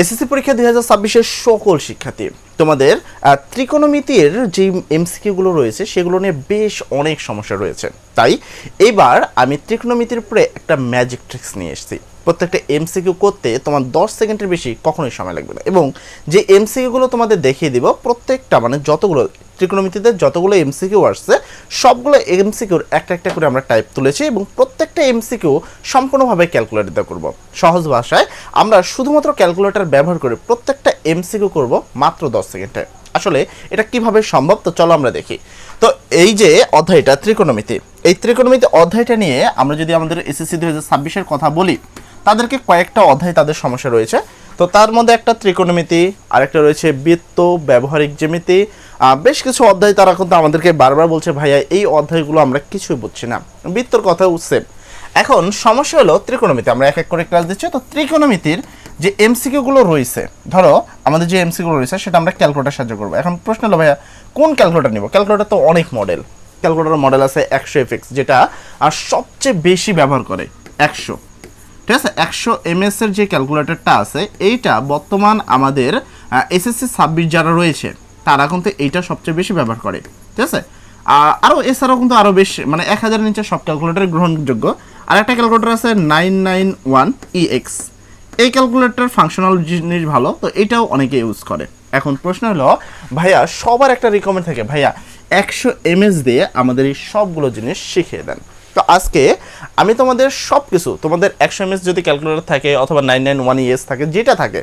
SSC পরীক্ষা 2026-এর সকল শিক্ষার্থী তোমাদের ত্রিকোণমিতির যে এমসিকিউগুলো রয়েছে সেগুলো নিয়ে বেশ অনেক সমস্যা রয়েছে। তাই এবার আমি ত্রিকোণমিতির উপরে একটা ম্যাজিক ট্রিক্স নিয়ে এসেছি। প্রত্যেকটা এমসিকিউ করতে তোমার 10 সেকেন্ডের বেশি কখনোই সময় লাগবে না, এবং যে এমসিকিউগুলো তোমাদের দেখিয়ে দিব প্রত্যেকটা মানে যতগুলো ত্রিকোণমিতিতে যতগুলো এমসিকিউ আসছে সবগুলো এমসিকিউর একটা একটা করে আমরা টাইপ তুলেছি, এবং প্রত্যেকটা এমসিকিউ সম্পূর্ণভাবে ক্যালকুলেটর দিয়ে করব। সহজ ভাষায় আমরা শুধুমাত্র ক্যালকুলেটর ব্যবহার করে প্রত্যেকটা এমসিকিউ করব মাত্র 10 সেকেন্ডে। আসলে এটা কিভাবে সম্ভব, তো চলো আমরা দেখি। তো এই যে অধ্যায়টা ত্রিকোণমিতি, এই ত্রিকোণমিতি অধ্যায়টা নিয়ে আমরা যদি আমাদের এসএসসি 2026-এর কথা বলি, তাদেরকে কয়েকটা অধ্যায় তাদের সমস্যা রয়েছে। তো তার মধ্যে একটা ত্রিকোণমিতি, আরেকটা রয়েছে বৃত্ত, ব্যবহারিক জ্যামিতি, বেশ কিছু অধ্যায় তারা কিন্তু আমাদেরকে বারবার বলছে ভাইয়া এই অধ্যায়গুলো আমরা কিছুই বুঝছি না। বৃত্তর কথাও সেম। এখন সমস্যা হলো ত্রিকোণমিতি, আমরা এক এক করে ক্লাস দিচ্ছি। তো ত্রিকোণমিতির যে এমসিকিউগুলো রয়েছে, ধরো আমাদের যে এমসিকিউগুলো রয়েছে সেটা আমরা ক্যালকুলেটর সাহায্য করবো। এখন প্রশ্ন হলো ভাইয়া কোন ক্যালকুলেটর নিব? ক্যালকুলেটর তো অনেক মডেল, ক্যালকুলেটর মডেল আছে 100FX, যেটা সবচেয়ে বেশি ব্যবহার করে 100, ঠিক আছে। 100 MS এর যে ক্যালকুলেটরটা আছে এইটা বর্তমান আমাদের এসএসসি 26 যারা রয়েছে তারা কিন্তু এইটা সবচেয়ে বেশি ব্যবহার করে, ঠিক আছে। আরও এছাড়াও কিন্তু আরও বেশ মানে 1000 নিচে সব ক্যালকুলেটর গ্রহণযোগ্য। আর একটা ক্যালকুলেটর আছে 991EX, এই ক্যালকুলেটর ফাংশনাল জিনিস ভালো, তো এটাও অনেকে ইউজ করে। এখন প্রশ্ন হলো ভাইয়া সবার একটা রিকমেন্ড থাকে ভাইয়া 100 MS দিয়ে আমাদের এই সবগুলো জিনিস শিখিয়ে দেন। তো আজকে আমি তোমাদের সব কিছু, তোমাদের 100 MS যদি ক্যালকুলেটর থাকে অথবা 991ES থাকে, যেটা থাকে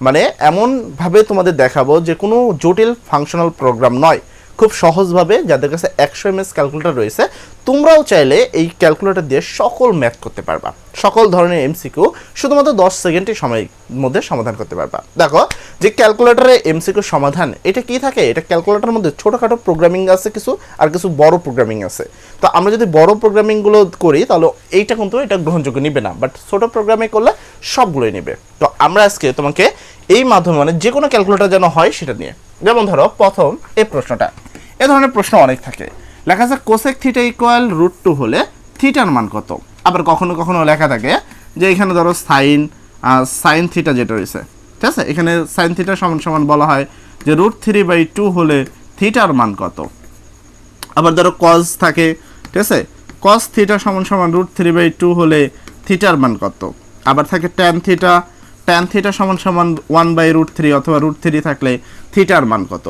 মানে এমনভাবে তোমাদের দেখাবো যে কোনো জটিল ফাংশনাল প্রোগ্রাম নয়, খুব সহজভাবে যাদের কাছে 100 MS ক্যালকুলেটর রয়েছে তোমরাও চাইলে এই ক্যালকুলেটর দিয়ে সকল ম্যাথ করতে পারবা, সকল ধরনের এমসিকিউ শুধুমাত্র 10 সেকেন্ডের সময়ের মধ্যে সমাধান করতে পারবা। দেখো যে ক্যালকুলেটরে এমসিকিউ সমাধান এটা কি থাকে, এটা ক্যালকুলেটরের মধ্যে ছোটোখাটো প্রোগ্রামিং আছে কিছু, আর কিছু বড় প্রোগ্রামিং আছে। তো আমরা যদি বড় প্রোগ্রামিংগুলো করি তাহলে এইটা কিন্তু এটা গ্রহণযোগ্য নিবে না, বাট ছোটো প্রোগ্রামিং করলে সবগুলোই নেবে। তো আমরা আজকে তোমাকে এই মাধ্যমে মানে যে কোনো ক্যালকুলেটর যেন হয় সেটা নিয়ে, যেমন ধরো প্রথম এই প্রশ্নটা, এ ধরনের প্রশ্ন অনেক থাকে। লেখা আছে কোসেক থিটা ইকুয়াল √2 হলে থিটার মান কত। আবার কখনো কখনো লেখা থাকে যে এখানে ধরো সাইন থিটা যেটা রয়েছে, ঠিক আছে, এখানে সাইন থিটা সমান সমান বলা হয় যে √3/2 হলে থিটার মান কত। আবার ধরো কজ থাকে, ঠিক আছে, কস থিটা সমান সমান √3/2 হলে থিটার মান কত। আবার থাকে ট্যান থিটা সমান সমান 1/√3 অথবা √3 থাকলে থিটার মান কত।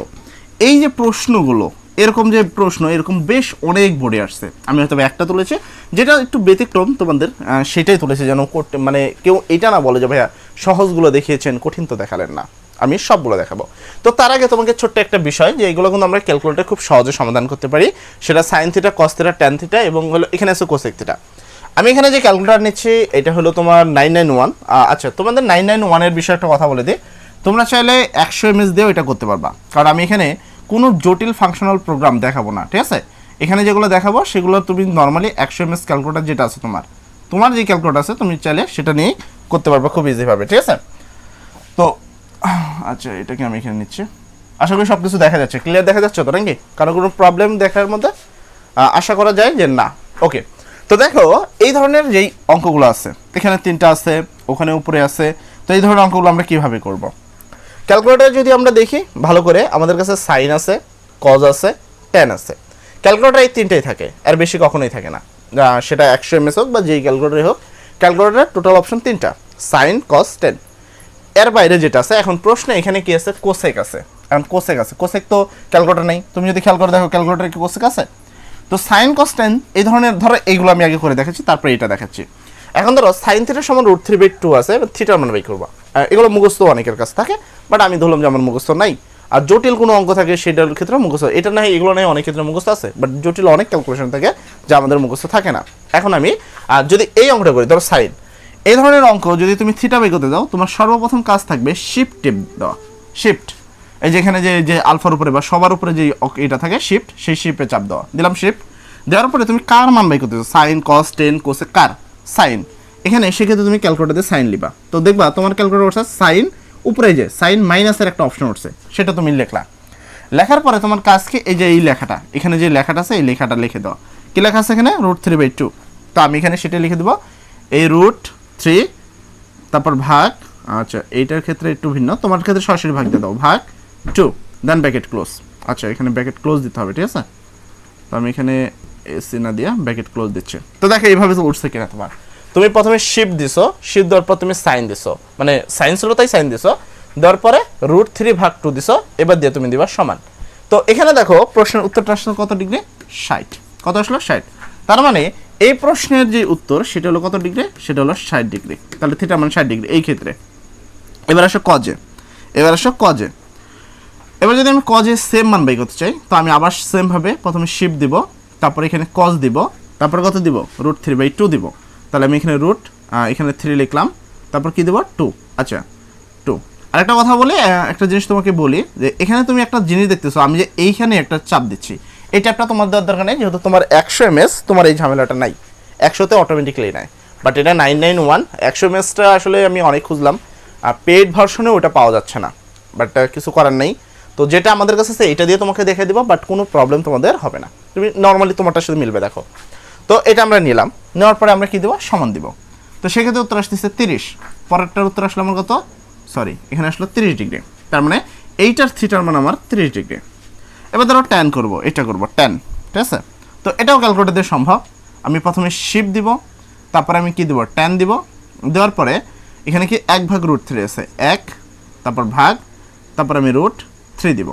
এই যে প্রশ্নগুলো, এরকম যে প্রশ্ন এরকম বেশ অনেক বোর্ডে আসছে। আমি হয়তো একটা তুলেছি যেটা একটু ব্যতিক্রম তোমাদের, সেটাই তুলেছি যেন করতে মানে কেউ এটা না বলে যে ভাইয়া সহজগুলো দেখিয়েছেন কঠিন তো দেখালেন না। আমি সবগুলো দেখাবো। তো তার আগে তোমাকে ছোট্ট একটা বিষয়, যে এগুলো কিন্তু আমরা ক্যালকুলেটরে খুব সহজে সমাধান করতে পারি। সেটা sine theta, cos theta, tan theta এবং হলো এখানে আছে কোসেক থিটা। আমি এখানে যে ক্যালকুলেটর নিচ্ছি এটা হলো তোমার 991। আচ্ছা, তোমাদের 991-এর বিষয়ে একটা কথা বলে দিই, তোমরা চাইলে 100 MS দিয়েও এটা করতে পারবা, কারণ আমি এখানে কোনো জটিল ফাংশনাল প্রোগ্রাম দেখাবো না, ঠিক আছে। এখানে যেগুলো দেখাবো সেগুলো তুমি নর্মালি 100 MS ক্যালকুলেটর যেটা আছে তোমার যে ক্যালকুলেটর আছে তুমি চাইলে সেটা নিয়েই করতে পারবে খুব ইজিভাবে, ঠিক আছে। তো আচ্ছা, এটাকে আমি এখানে নিচ্ছি। আশা করি সব কিছু দেখা যাচ্ছে, ক্লিয়ার দেখা যাচ্ছে তো নাকি? কারণ কোনো প্রবলেম দেখার মধ্যে আশা করা যায় যে না। ওকে, তো দেখো এই ধরনের যেই অঙ্কগুলো আছে, এখানে 3টা আছে, ওখানে উপরে আছে। তো এই ধরনের অঙ্কগুলো আমরা কিভাবে করব? ক্যালকুলেটরে যদি আমরা দেখি ভালো করে, আমাদের কাছে সাইন আছে, কজ আছে, ট্যান আছে। ক্যালকুলেটর এই 3টাই থাকে, আর বেশি কখনোই থাকে না। সেটা 100 MS হোক বা যেই ক্যালকুলেটরই হোক, ক্যালকুলেটরের টোটাল অপশন 3টা, সাইন, কজ, ট্যান। এর বাইরে যেটা আছে, এখন প্রশ্নে এখানে কি আছে, কোসেক আছে। এখন কোসেক তো ক্যালকুলেটর নেই, তুমি যদি খেয়াল করে দেখো ক্যালকুলেটরে কি কোসেক আছে। তো সাইন, কস, ট্যান এই ধরনের ধরো এইগুলো আমি আগে করে দেখাচ্ছি, তারপরে এটা দেখাচ্ছি। এখন ধরো সাইন থিটা সমান √3/2 আছে, থিটার মান বাই করবা। এগুলো মুখস্থ অনেকের কাছে থাকে, বাট আমি ধরলাম যে আমার মুখস্থ নাই। আর জটিল কোনো অঙ্ক থাকে সেটার ক্ষেত্রে মুখস্থ, এটা নাই এগুলো নাই, অনেক ক্ষেত্রে মুখস্থ আছে, বাট জটিল অনেক ক্যালকুলেশন থাকে যা আমাদের মুখস্থ থাকে না। এখন আমি যদি এই অঙ্কটা করি, ধরো সাইন, এই ধরনের অঙ্ক যদি তুমি থিটা বাই করতে দাও, তোমার সর্বপ্রথম কাজ থাকবে শিফট টিপ দেওয়া। শিফট, এই যেখানে যে আলফার উপরে বা সবার উপরে যে এটা থাকে শিফট, সেই শিফটে চাপ দেওয়া। দিলাম শিফট দেওয়ার পরে তুমি কার মান বাই করতে দাও, সাইন, কস, টেন, কোসেক, কার সাইন। এখানে সেক্ষেত্রে তুমি ক্যালকুলেটর দিয়ে সাইন লিবা। তো দেখবা তোমার ক্যালকুলেটর উঠছে সাইন, উপরে যে সাইন মাইনাসের একটা অপশন উঠছে, সেটা তুমি লেখার পরে তোমার কাজ কি, এই যে এই লেখাটা, এখানে যে লেখাটা আছে এই লেখাটা লিখে দেওয়া। কি লেখা আছে এখানে, √3/2। তো আমি এখানে সেটা লিখে দেবো, এই √3 তারপর ভাগ আচ্ছা এইটার ক্ষেত্রে একটু ভিন্ন, তোমার ক্ষেত্রে সরাসরি ভাগ দিয়ে দাও, ভাগ 2 দেন ব্র্যাকেট ক্লোজ। আচ্ছা এখানে ব্র্যাকেট ক্লোজ দিতে হবে, ঠিক আছে। তো আমি এখানে এসি না দিয়া ব্র্যাকেট ক্লোজ দিচ্ছি। তো দেখো এইভাবে তো উঠছে কিনা তোমার। তুমি প্রথমে শিফট দিছো, শিফট দেওয়ার পর তুমি সাইন দিছো, মানে সাইন ছিল তাই সাইন দিছো, দেওয়ার পরে √3/2 দিছো, এবার দিয়ে তুমি দিবা সমান। তো এখানে দেখো প্রশ্নের উত্তরটা আসলে কত ডিগ্রি, 60। কত আসলো 60। তার মানে এই প্রশ্নের যে উত্তর সেটা হলো কত ডিগ্রি, সেটা হলো 60 ডিগ্রি। তাহলে থিটা মানে 60 ডিগ্রি এই ক্ষেত্রে। এবার আসো কজে, এবার যদি আমি কজে সেম মান বাই করতে চাই, তো আমি আবার সেম ভাবে প্রথমে শিফট দিব, তারপর এখানে কজ দিব, তারপর কত দিব, √3/2 দিব। তাহলে আমি এখানে এখানে 3 লিখলাম, তারপর কি দেব 2। আচ্ছা 2। আরেকটা কথা বলি, একটা জিনিস তোমাকে বলি যে এখানে তুমি একটা জিনিস দেখতেছো, আমি যে এইখানে একটা চাপ দিচ্ছি, এই চাপটা তোমার দেওয়ার দরকার নেই, যেহেতু তোমার 100 mS, তোমার এই ঝামেলাটা নাই, 100তে অটোমেটিকলি নেয়। বাট এটা 991 100 mSটা আসলে আমি অনেক খুঁজলাম, পেইড ভার্সনে ওটা পাওয়া যাচ্ছে না, বাট কিছু করার নেই। তো যেটা আমাদের কাছে আছে এটা দিয়ে তোমাকে দেখে দেবো, বাট কোনো প্রবলেম তোমাদের হবে না, তুমি নর্মালি তোমারটার সাথে মিলবে। দেখো তো এটা আমরা নিলাম, নেওয়ার পরে আমরা কি দেবো, সমান দিব। তো সেক্ষেত্রে উত্তর আসতেছে 30। পরেরটার উত্তর আসলে আমার কত, সরি এখানে আসলো 30 ডিগ্রি। তার মানে এইটার থিটার মান আমার 30 ডিগ্রি। এবার ধরো ট্যান করবো, এটা করবো ট্যান, ঠিক আছে। তো এটাও ক্যালকুলেটর দিয়ে সম্ভব। আমি প্রথমে শিফট দিব, তারপরে আমি কি দেবো, ট্যান দিব, দেওয়ার পরে এখানে কি 1/√3 আছে, 1, তারপর ভাগ, তারপর আমি √3 দিব,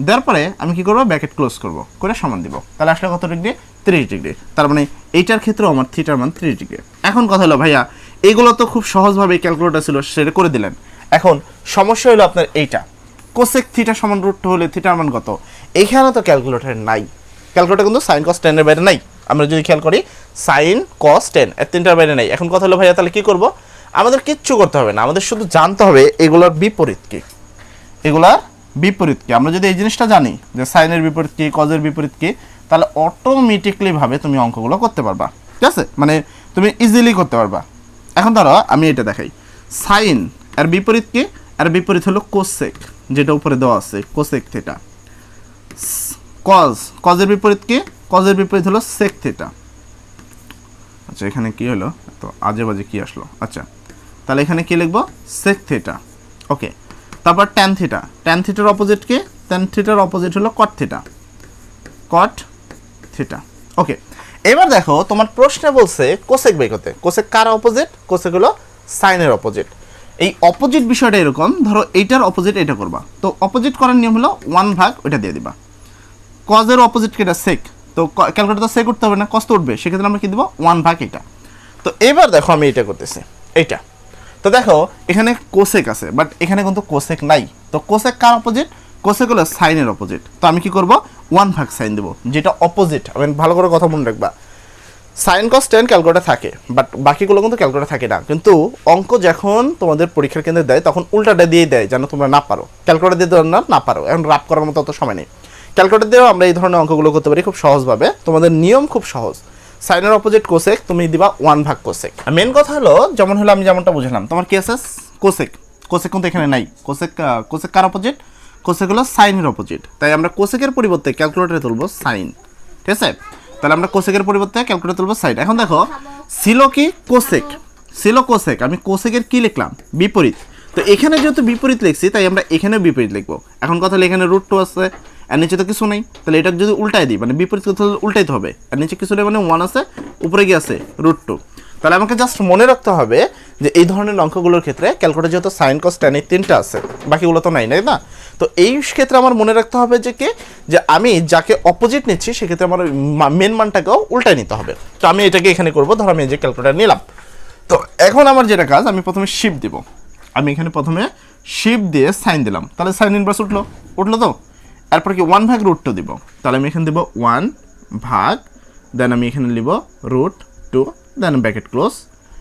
দেওয়ার পরে আমি কি করবো, ব্র্যাকেট ক্লোজ করব, করে সমান দিব। তাহলে আসলে কত ডিগ্রি, 30 ডিগ্রি। তার মানে এইটার ক্ষেত্রেও আমার থিটার মান 30 ডিগ্রি। এখন কথা হলো ভাইয়া এইগুলো তো খুব সহজভাবে ক্যালকুলেটর ছিল, সেটা করে দিলেন। এখন সমস্যা হলো আপনার এইটা, কোসেক থিটা সমান √2 হলে থিটার মান কত, এইখানে তো ক্যালকুলেটর নাই। ক্যালকুলেটর কিন্তু সাইন কস 10 এর বাইরে নাই। আমরা যদি খেয়াল করি সাইন কস 10 এর তিনটার বাইরে নাই। এখন কথা হলো ভাইয়া তাহলে কি করব, আমাদের কিচ্ছু করতে হবে না, আমাদের শুধু জানতে হবে এগুলোর বিপরীত কি, এগুলার বিপরীত কি। আমরা যদি এই জিনিসটা জানি যে সাইনের বিপরীত কি, কজের বিপরীত কি, তাহলে অটোমেটিকলি ভাবে তুমি অঙ্কগুলো করতে পারবা, ঠিক আছে, মানে তুমি ইজিলি করতে পারবা। এখন ধরো আমি এটা দেখাই, সাইন এর বিপরীত কি, এর বিপরীত হলো কোসেক, যেটা উপরে দেওয়া আছে কোসেক থিটা। কজের বিপরীত কি, কজের বিপরীত হলো সেক থিটা। আচ্ছা এখানে কি হলো, তো আজে বাজে কি আসলো। আচ্ছা তাহলে এখানে কি লিখবো, সেক থিটা। ওকে, তারপর ট্যান থিটা, ট্যান থিটার অপোজিট কি, ট্যান থিটার অপোজিট হলো কট থিটা, কট থিটা। ওকে, এবার দেখো তোমার প্রশ্নে বলছে কোসেক বের করতে। কোসেক কার অপোজিট, কোসেক হলো সাইনের অপোজিট। এই অপোজিট বিষয়টা এরকম, ধরো এইটার অপোজিট এটা করবা, তো অপোজিট করার নিয়ম হলো 1/, ওইটা দিয়ে দিবা। কজের অপোজিট কি, এটা সেক, তো ক্যালকুলেটর তো সেক করতে হবে না, কস তো উঠবে, সেক্ষেত্রে আমরা কি দিব 1/, এটা। তো এবার দেখো আমি এটা করতেছি, এইটা। তো দেখো এখানে কোসেক আছে, বাট এখানে কিন্তু কোসেক নাই। তো কোসেক কার অপোজিট, কোসেক হলো সাইনের অপোজিট। তো আমি কি করব, 1/, সাইন দেবো, যেটা অপোজিট। আমি ভালো করে কথা মনে রাখবা, সাইন কস 10 ক্যালকুলেটর থাকে, বাট বাকিগুলো কিন্তু ক্যালকুলেটর থাকে না। কিন্তু অঙ্ক যখন তোমাদের পরীক্ষার কেন্দ্রে দেয় তখন উল্টাটা দিয়ে দেয়, যেন তোমরা না পারো, ক্যালকুলেটর দিয়ে না পারো। এখন রাপ করার মতো অত সময় নেই, ক্যালকুলেটর দিয়েও আমরা এই ধরনের অঙ্কগুলো করতে পারি খুব সহজভাবে। তোমাদের নিয়ম খুব সহজ, সাইনের অপোজিট কোসেক, তুমি দিবা 1/, কোসেক। মেন কথা হলো যেমন হলো আমি যেমনটা বুঝলাম, তোমার কি আছে কোসেক, কোসেক কিন্তু এখানে নাই। কোসেক কার অপোজিট, কোসেক হলো সাইনের অপোজিট। তাই আমরা কোসেকের পরিবর্তে ক্যালকুলেটরে তুলবো সাইন, ঠিক আছে। তাহলে আমরা কোসেকের পরিবর্তে ক্যালকুলেটর তুলবো সাইন। এখন দেখো ছিল কি কোসেক, ছিল কোসেক, আমি কোসেকের কি লিখলাম, বিপরীত। তো এখানে যেহেতু বিপরীত লিখছি তাই আমরা এখানেও বিপরীত লিখবো। এখন কথা হলো এখানে √2 আছে আর নিচে তো কিছু নেই, তাহলে এটা যদি উল্টাই দিই, মানে বিপরীত কথা উল্টাইতে হবে, আর নিচে কিছু নেই, মানে 1 আছে, উপরে গিয়ে আছে √2। তাহলে আমাকে জাস্ট মনে রাখতে হবে যে এই ধরনের অঙ্কগুলোর ক্ষেত্রে ক্যালকুলেটর যেহেতু সাইন কস 10 এই তিনটা আছে, বাকিগুলো তো নাই, না। তো এই ক্ষেত্রে আমার মনে রাখতে হবে যে আমি যাকে অপোজিট নিচ্ছি সেক্ষেত্রে আমার মেন মানটাকেও উল্টায় নিতে হবে। তো আমি এটাকে এখানে করবো, ধরো আমি এই যে ক্যালকুলেটর নিলাম। তো এখন আমার যেটা কাজ, আমি প্রথমে শিফট দিব, আমি এখানে প্রথমে শিফট দিয়ে সাইন দিলাম, তাহলে সাইন ইনভার্স উঠলো তো। এরপর কি 1/√2 দিব, তাহলে আমি এখানে দেবো 1/, দেন আমি এখানে লিখব √2, দেন ব্র্যাকেট ক্লোজ,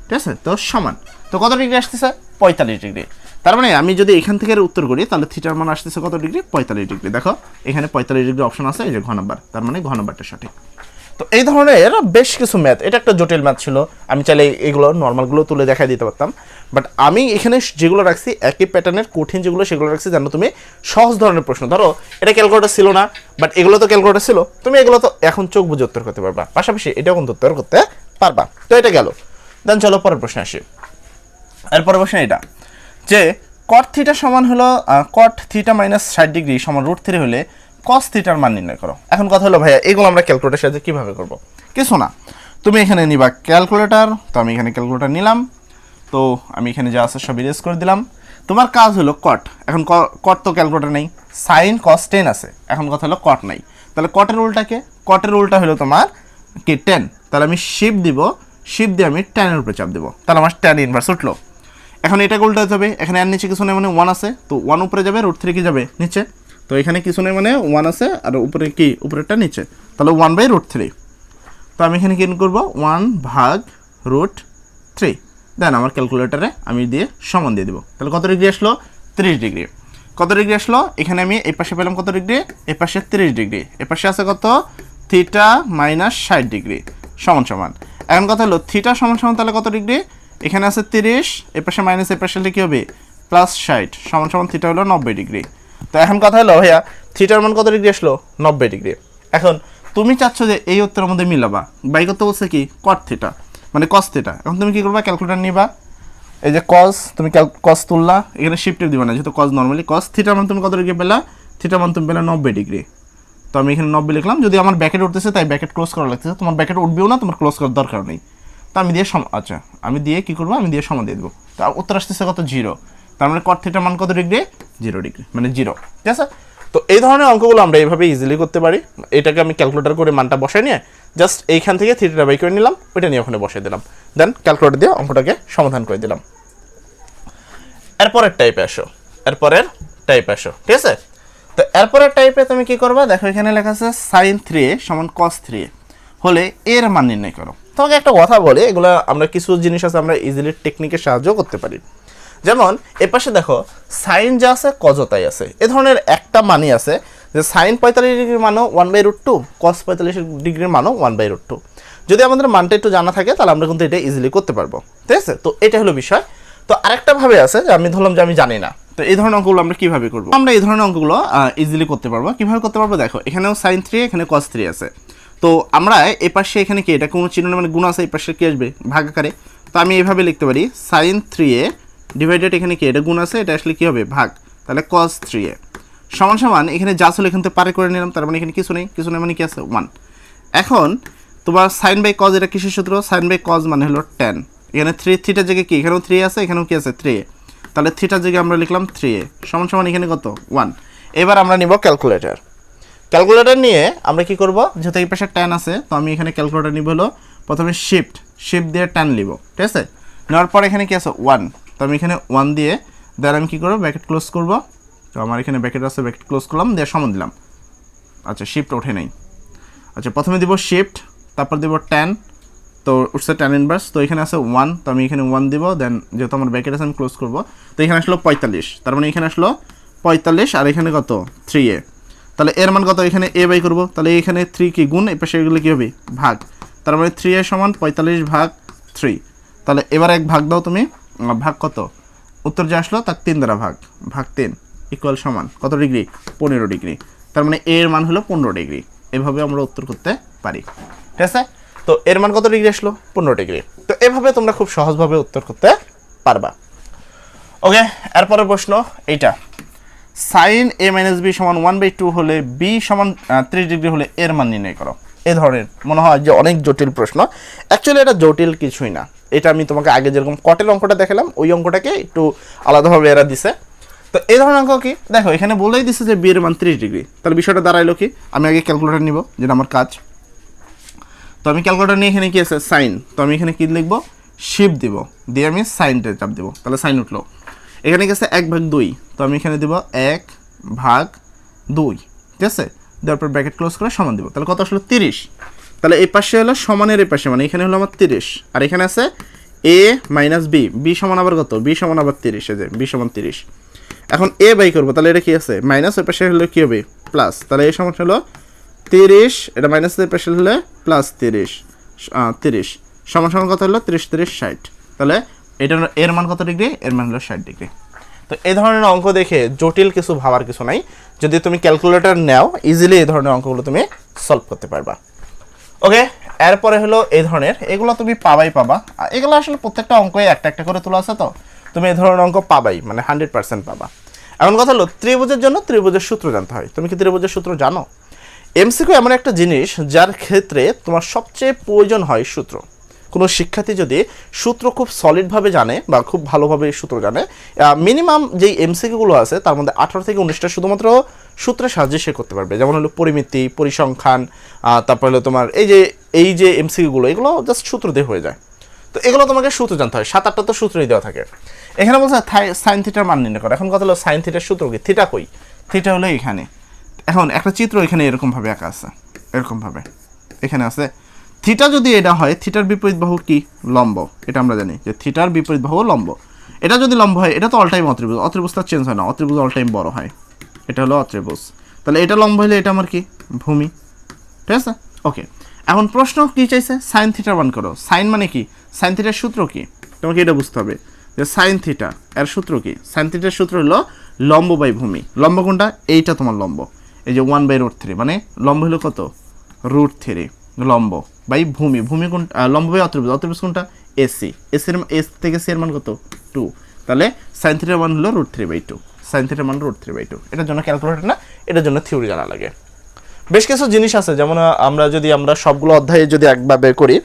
ঠিক আছে। তো সমান, তো কত ডিগ্রি আসতেছে, 45 ডিগ্রি। তার মানে আমি যদি এখান থেকে উত্তর করি তাহলে থিটার মান আসতেছে কত ডিগ্রি, 45 ডিগ্রি। দেখো এখানে 45 ডিগ্রি অপশন আছে, এই যে ঘ নাম্বার, তার মানে ঘ নাম্বারটা সঠিক। তো এই ধরনের বেশ কিছু ম্যাথ, এটা একটা জটিল ম্যাথ ছিল, আমি চাইলে এগুলো নর্মালগুলো তুলে দেখাই দিতে পারতাম, বাট আমি এখানে যেগুলো রাখছি একই প্যাটার্নের কঠিন যেগুলো সেগুলো রাখছি যেন তুমি সহজ ধরনের প্রশ্ন, ধরো এটা ক্যালকুলেটর ছিল না, বাট এগুলো তো ক্যালকুলেটর ছিল, তুমি এগুলো তো এখন চোখ বুঝে উত্তর করতে পারবা, পাশাপাশি এটাও কিন্তু উত্তর করতে পারবা। তো এটা গেল, দেন চলো পরের প্রশ্নে আসি। এর পরের প্রশ্ন এটা, যে কট থিটা সমান হলো কট থিটা মাইনাস 60 ডিগ্রি সমান √3 হলে কস থিটার মান নির্ণয় করো। এখন কথা হলো ভাইয়া এগুলো আমরা ক্যালকুলেটারের সাহায্যে কীভাবে করব? কিছু না, তুমি এখানে নিবা ক্যালকুলেটার, তো আমি এখানে ক্যালকুলেটার নিলাম, তো আমি এখানে যা আছে সব ইরেজ করে দিলাম। তোমার কাজ হলো কট, এখন কট তো ক্যালকুলেটার নেই, সাইন কস 10 আছে, এখন কথা হলো কট নাই, তাহলে কটের উল্টাকে, কটের উল্টা হলো তোমার কি 10, তাহলে আমি শিফট দিব, শিফট দিয়ে আমি 10 এর উপরে চাপ দেবো, তাহলে আমার tan ইনভার্স উঠলো। এখন এটাকে উল্টাতে হবে, এখানে আর নিচে কিছু নেই মানে 1 আছে, তো 1 উপরে যাবে, √3 কি যাবে নিচে, তো এখানে কিছু নেই মানে 1 আছে আর উপরে কি উপরেরটা নিচে, তাহলে 1/√3। তো আমি এখানে কি করবো 1 ভাগ √3, দেন আমার ক্যালকুলেটারে আমি দিয়ে সমান দিয়ে দেবো, তাহলে কত ডিগ্রি আসলো 30 ডিগ্রি। কত ডিগ্রি আসলো, এখানে আমি এই পাশে পেলাম কত ডিগ্রি, এ পাশে 30 ডিগ্রি, এ পাশে আছে কত থিটা মাইনাস 60 ডিগ্রি সমান সমান। এখন কথা হলো থিটা সমান সমান তাহলে কত ডিগ্রি, এখানে আছে 30, এ পাশে মাইনাস এ পাশে হলে কী হবে প্লাস 60 সমান সমান থিটা হলো 90 ডিগ্রি। তো এখন কথা হলো ভাইয়া থিটার মান কত ডিগ্রি আসলো 90 ডিগ্রি। এখন তুমি চাচ্ছ যে এই উত্তরের মধ্যে মিলাবা, বাই করতে বলছে কি কট থিটা মানে কস থিটা, এখন তুমি কি করবা ক্যালকুলেটার নিবা, এই যে কস তুমি কস তুললা, এখানে শিফটে দিবা না যেহেতু কস নর্মালি, কস থিটার মান তুমি কত ডিগ্রি পেলা, থিটার মান তুমি পেলা 90 ডিগ্রি। তো আমি এখানে 90 লিখলাম, যদি আমার ব্যাকেট উঠতেছে তাই ব্যাকেট ক্লোজ করা লাগতেছে, তোমার ব্যাকেট উঠবেও না, তোমার ক্লোজ করার দরকার নেই। তো আমি দিয়ে আচ্ছা আমি দিয়ে কী করবো, আমি দিয়ে সমান দিয়ে দেবো, তা উত্তর আসতেছে কত 0, তার মানে কট থিটার মান কত ডিগ্রি 0 ডিগ্রি মানে 0, ঠিক আছে। তো এই ধরনের অঙ্কগুলো আমরা এইভাবে ইজিলি করতে পারি, এটাকে আমি ক্যালকুলেটার করে মানটা বসাই নিয়ে জাস্ট এইখান থেকে থিটাটা বাই করে নিলাম, ওইটা নিয়ে ওখানে বসাই দিলাম, দেন ক্যালকুলেটার দিয়ে অঙ্কটাকে সমাধান করে দিলাম। এরপরের টাইপে আসো, এরপরের টাইপে আসো, ঠিক আছে। তো এরপরের টাইপে তুমি কি করবা, দেখো এখানে লেখা আছে sin 3a সমান cos 3a হলে এর মান নির্ণয় করো। তোমাকে একটা কথা বলে, এগুলো আমরা কিছু জিনিস আছে আমরা ইজিলি টেকনিকের সাহায্য করতে পারি। যেমন এ পাশে দেখো সাইন যা আছে কজও তাই আছে, এ ধরনের একটা মানই আছে যে সাইন 45 ডিগ্রির মানও 1/√2, কস 45 ডিগ্রির মানও 1/√2। যদি আমাদের মানটা একটু জানা থাকে তাহলে আমরা কিন্তু এটা ইজিলি করতে পারবো, ঠিক আছে। তো এটা হলো বিষয়। তো আরেকটা ভাবে আছে যে আমি ধরলাম যে আমি জানি না, তো এই ধরনের অঙ্কগুলো আমরা কীভাবে করবো, আমরা এই ধরনের অঙ্কগুলো ইজিলি করতে পারবো। কীভাবে করতে পারবো, দেখো এখানেও sin 3 এখানে cos 3 আছে, তো আমরা এই পাশে এখানে কি এটা কোনো চিহ্ন মানে গুণ আছে, এই পাশে কি আসবে ভাগ আকারে, তো আমি এইভাবে লিখতে পারি sin 3a ডিভাইডেড এখানে কি এটা গুণ আছে, এটা আসলে কি হবে ভাগ, তাহলে cos 3a সমান সমান এখানে যা ছিল এখান থেকে পারে করে নিলাম, তার মানে এখানে কিছু নেই, কিছু নেই মানে কি আছে 1। এখন তোমার সাইন বাই কজ এটা কিসের সূত্র, সাইন বাই কজ মানে হলো tan, এখানে 3 থিটার জায়গায় কি এখানেও 3 আছে, এখানেও কি আছে 3a, তাহলে থিটার জায়গায় আমরা লিখলাম 3a সমান সমান এখানে কত 1। এবার আমরা নিব ক্যালকুলেটর, ক্যালকুলেটর নিয়ে আমরা কি করব, যেহেতু এই পাশে tan আছে তো আমি এখানে ক্যালকুলেটর নিব হলো প্রথমে শিফট দিয়ে tan নিব, ঠিক আছে। নেওয়ার পর এখানে কি আছে 1, তো আমি এখানে 1 দিয়ে দেন আমি কি করব ব্র্যাকেট ক্লোজ করব, তো আমার এখানে ব্র্যাকেট আছে ব্র্যাকেট ক্লোজ করলাম দিয়ে সমান দিলাম। আচ্ছা শিফট ওঠে নাই, আচ্ছা প্রথমে দিব শিফট তারপর দিব tan, তো উঠছে tan ইনভার্স, তো এখানে আছে 1, তো আমি এখানে 1 দিব, দেন যেহেতু আমার ব্র্যাকেট আছে আমি ক্লোজ করব, তো এখানে আসলো 45, তার মানে এখানে আসলো 45 আর এখানে কত 3a, তাহলে এর মান কত এখানে a বাই করব, তাহলে এখানে 3 কি গুণ, এই পাশে এগুলো কি হবে ভাগ, তার মানে 3a সমান 45 ভাগ 3, তাহলে এবার এক ভাগ দাও তুমি, ভাগ কত উত্তর যে আসলো তার 3 দ্বারা ভাগ 3 ইকুয়াল সমান কত ডিগ্রি 15 ডিগ্রি, তার মানে এর মান হলো 15 ডিগ্রি। এভাবে আমরা উত্তর করতে পারি, ঠিক আছে। তো এর মান কত ডিগ্রি আসলো 15 ডিগ্রি। তো এভাবে তোমরা খুব সহজভাবে উত্তর করতে পারবা। ওকে, এরপরে প্রশ্ন এইটা, সাইন a - b সমান 1/2 হলে b সমান 30 ডিগ্রি হলে এর মান নির্ণয় করো। এই ধরনের মনে হয় যে অনেক জটিল প্রশ্ন, অ্যাকচুয়ালি এটা জটিল কিছুই না, এটা আমি তোমাকে আগে যেরকম কটের অঙ্কটা দেখালাম ওই অঙ্কটাকে একটু আলাদাভাবে এরা দিছে। তো এই ধরনের অঙ্ক কি দেখো এখানে বলেই দিছে যে b এর মান 30 ডিগ্রি, তাহলে বিষয়টা দাঁড়াইলো কি, আমি আগে ক্যালকুলেটর নিব যেটা আমার কাজ, তো আমি ক্যালকুলেটর নিয়ে এখানে কি আছে সাইন, তো আমি এখানে কি লিখব শিফট দিব দিয়ে আমি সাইনটা চাপ দেবো, তাহলে সাইন উঠলো। এখানে গেছে 1/2, তো আমি এখানে দেবো 1/2, ঠিক আছে, দেওয়ার পর ব্র্যাকেট ক্লোজ করে সমান দেবো, তাহলে কত আসলো 30, তাহলে এই পাশে হলো সমানের এই পাশে মানে এখানে হলো আমার 30 আর এখানে আছে a - b সমান আবার কত b সমান আবার 30, এই যে b সমান 30। এখন a বাই করবো, তাহলে এটা কি আছে মাইনাস, ওই পাশে হলো কি হবে প্লাস, তাহলে এই সমান হলো 30, এটা মাইনাস এর পাশে হলে প্লাস 30 সমান সমান কত হলো 30 30 60, তাহলে এটা এর মান কত ডিগ্রি, এর মান হলো 60 ডিগ্রি। তো এই ধরনের অঙ্ক দেখে জটিল কিছু ভাবার কিছু নাই, যদি তুমি ক্যালকুলেটর নাও ইজিলি এই ধরনের অঙ্কগুলো তুমি সলভ করতে পারবা। ওকে, এরপরে হলো এই ধরনের, এগুলো তুমি পাবা, এগুলো আসলে প্রত্যেকটা অঙ্কে একটা একটা করে তোলা আছে, তো তুমি এই ধরনের অঙ্ক পাবাই, মানে 100% পাবা। এখন কথা হলো ত্রিভুজের জন্য ত্রিভুজের সূত্র জানতে হয়। তুমি কি ত্রিভুজের সূত্র জানো? এমসিকিউ এমন একটা জিনিস যার ক্ষেত্রে তোমার সবচেয়ে প্রয়োজন হয় সূত্র। কোনো শিক্ষার্থী যদি সূত্র খুব সলিডভাবে জানে বা খুব ভালোভাবে সূত্র জানে, মিনিমাম যেই এমসিকিউগুলো আছে তার মধ্যে 18 থেকে 19টা শুধুমাত্র সূত্রের সাহায্যে সে করতে পারবে। যেমন হলো পরিমিতি, পরিসংখ্যান, তারপর হলো তোমার এই যে এমসিকিউগুলো, এগুলো জাস্ট সূত্র দিয়ে হয়ে যায়। তো এগুলো তোমাকে সূত্র জানতে হয়, 7-8টা তো সূত্রই দেওয়া থাকে। এখানে বলছে সাইন থিটার মান নির্ণয় করো। এখন কথা হলো সাইন থিটার সূত্র কি? থিটা কই? থিটা হলো এখানে। এখন একটা চিত্র এখানে এরকমভাবে আঁকা আছে, এরকমভাবে এখানে আছে। থিটা যদি এটা হয়, থিটার বিপরীত বাহু কি? লম্ব। এটা আমরা জানি যে থিটার বিপরীত বাহু লম্ব। এটা যদি লম্ব হয়, এটা তো অল টাইম অত্রিভুজ, অত্রিভুজটা চেঞ্জ হয় না, অত্রিভুজ অল টাইম বড় হয়। এটা হলো অত্রিভুজ, তাহলে এটা লম্ব হলে এটা আমার কি? ভূমি। ঠিক আছে, ওকে। এখন প্রশ্ন কি চাইছে? সাইন থিটার মান করো। সাইন মানে কি? সাইন থিটার সূত্র কি? তোমাকে এটা বুঝতে হবে যে সাইন থিটা এর সূত্র কি? সাইন থিটার সূত্র হলো লম্ব বাই ভূমি। লম্ব কোনটা? এইটা তোমার লম্ব, এই যে 1/√3, মানে লম্ব হলো কত? √3 লম্ব বাই ভূমি। ভূমি কোন? লম্ব বাই অত্রিভুজ। অত্রিভুজ কোনটা? এসি। এস থেকে সি এর মান কত? 2। তাহলে সাইন থিটার মান হলো √3/2। সাইন থিটার মান √3/2। এটার জন্য ক্যালকুলেটর না, এটার জন্য থিওরি জানা লাগে। বেশ কিছু জিনিস আছে, যেমন আমরা সবগুলো অধ্যায়ে যদি একবার বের করি,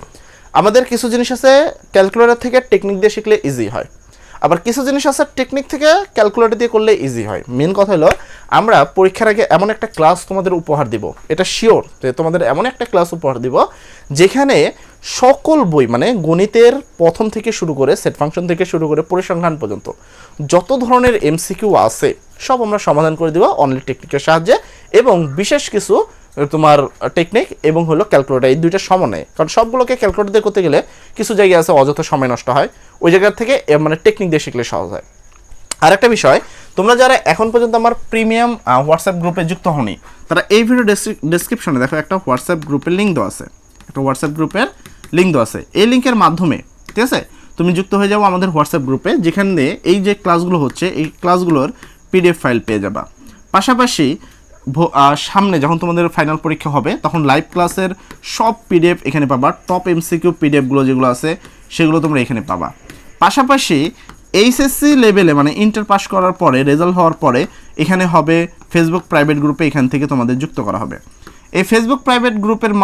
আমাদের কিছু জিনিস আছে ক্যালকুলেটর থেকে টেকনিক দিয়ে শিখলে ইজি হয়, আবার কিছু জিনিস আছে টেকনিক থেকে ক্যালকুলেটর দিয়ে করলে ইজি হয়। মেন কথা হলো আমরা পরীক্ষার আগে এমন একটা ক্লাস তোমাদের উপহার দিব, এটা শিওর যে তোমাদের এমন একটা ক্লাস উপহার দিব যেখানে সকল বই, মানে গণিতের প্রথম থেকে শুরু করে সেট ফাংশন থেকে শুরু করে পরিসংখ্যান পর্যন্ত যত ধরনের এমসিকিউ আছে সব আমরা সমাধান করে দিব অনলি টেকনিকের সাহায্যে, এবং বিশেষ কিছু তোমার টেকনিক এবং হলো ক্যালকুলেটর, এই দুইটা সমন্বয়ে। কারণ সবগুলোকে ক্যালকুলেটর দিয়ে করতে গেলে কিছু জায়গায় আছে অযথা সময় নষ্ট হয়, ওই জায়গা থেকে মানে টেকনিক দিয়ে শিখলে সহজ হয়। আরেকটা বিষয়, তোমরা যারা এখন পর্যন্ত আমার প্রিমিয়াম হোয়াটসঅ্যাপ গ্রুপে যুক্ত হওনি, তারা এই ভিডিও ডেসক্রিপশনে দেখো একটা হোয়াটসঅ্যাপ গ্রুপের লিঙ্ক দেওয়া আছে, একটা হোয়াটসঅ্যাপ গ্রুপের লিঙ্ক দেওয়া আছে। এই লিঙ্কের মাধ্যমে ঠিক আছে তুমি যুক্ত হয়ে যাও আমাদের হোয়াটসঅ্যাপ গ্রুপে, যেখানে এই যে ক্লাসগুলো হচ্ছে এই ক্লাসগুলোর পিডিএফ ফাইল পেয়ে যাবা। পাশাপাশি সামনে যখন তোমাদের ফাইনাল পরীক্ষা হবে তখন লাইভ ক্লাসের সব পিডিএফ এখানে পাবা। টপ এমসিকিউ পিডিএফগুলো যেগুলো আছে সেগুলো তোমরা এখানে পাবা। পাশাপাশি এইচএসসি লেভেলে, মানে ইন্টার পাস করার পরে, রেজাল্ট হওয়ার পরে এখানে হবে ফেসবুক প্রাইভেট গ্রুপে, এখান থেকে তোমাদের যুক্ত করা হবে। এই ফেসবুক প্রাইভেট গ্রুপের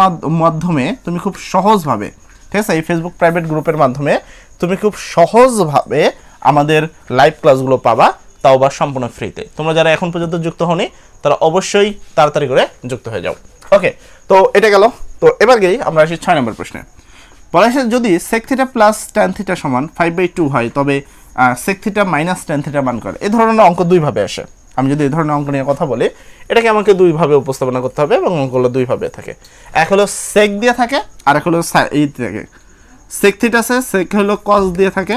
মাধ্যমে তুমি খুব সহজভাবে, ঠিক আছে, এই ফেসবুক প্রাইভেট গ্রুপের মাধ্যমে তুমি খুব সহজভাবে আমাদের লাইভ ক্লাসগুলো পাবা, তাও বা সম্পূর্ণ ফ্রিতে। তোমরা যারা এখন পর্যন্ত যুক্ত হওনি তারা অবশ্যই তাড়াতাড়ি করে যুক্ত হয়ে যাও। ওকে, তো এটা গেল। তো এবার গিয়ে আমরা আসি 6 নম্বর প্রশ্নে। বলা হয়েছে যদি sec θ প্লাস tan θ সমান 5/2 হয় তবে sec θ মাইনাস tan θ মান করে। এই ধরনের অঙ্ক দুইভাবে আসে। আমি যদি এই ধরনের অঙ্ক নিয়ে কথা বলি, এটাকে আমাকে দুইভাবে উপস্থাপনা করতে হবে এবং অঙ্কগুলো দুইভাবে থাকে। এক হলো sec দিয়ে থাকে, আর এক হলো এই থাকে sec θ আছে, sec হলো cos দিয়ে থাকে,